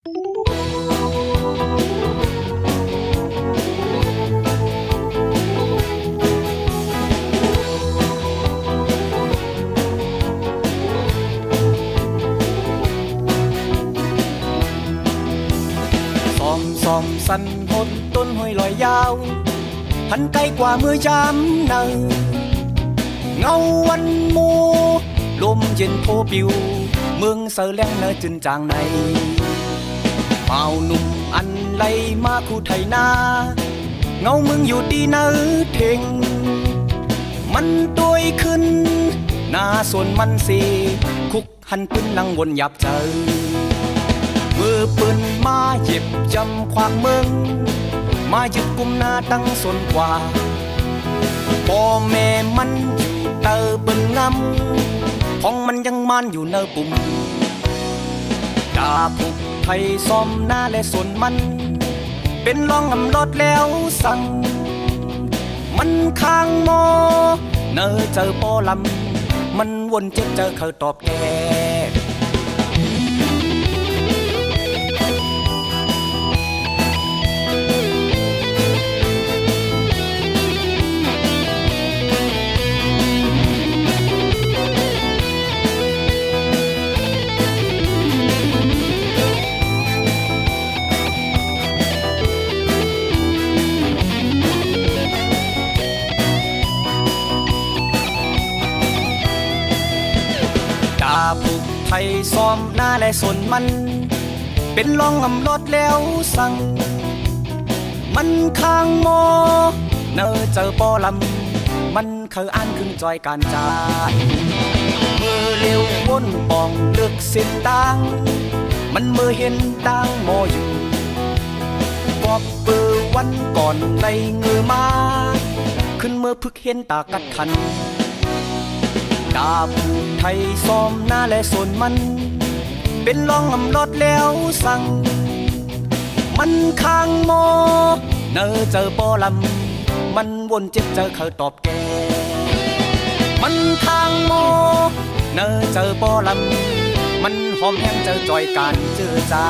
ส่องสันหดต้นห้อยลอยยาวพันไกลกว่าเมื่อยามเนอเงาวันมูลมเย็นโพปิวเมืองเสอแลงเนอจึนจางในเมาหนุ่มอันไหลมาคู่ไทยนาเงามึงอยู่ดีเนอเทงมันตัวขึ้นหน้าส่วนมันสีคุกหันปืนนั่งวนหยับเจอมือปืนมาหยิบจำความเมืองมาหยุดกุมหน้าตั้งสนกว่าพ่อแม่มันอยู่เตอเบิ่นงำของมันยังมันอยู่เนอปุ่มดาผูกไทยซ้อมหน้าและสนมันเป็นรองอำรถแล้วสั่งมันข้างมอเนอเจอปอลำมันวนเจ็บเจอเขาตอบแกผูกไทยซ้อมหน้าและสนมันเป็นรองอำรถแล้วสั่งมันข้างมอเนอเจอปอลำมันเคยอ่านขึ้นจอยการจานมือเร็ววนปองเลือกเส้นตังมันมือเห็นตังมออยู่กอบเปือวันก่อนในเงือมาขึ้นเมื่อพึกเห็นตากัดขันดาผูกไทยซ้อมหน้าและสนมันเป็นรองอำรถแล้วสั่งมันข้างมอเนอเจอปอลำมันวนเจ็บเจอเขาตอบแกมันข้างมอเนอเจอปอลำมันหอมแห้งเจอจอยการเจอจา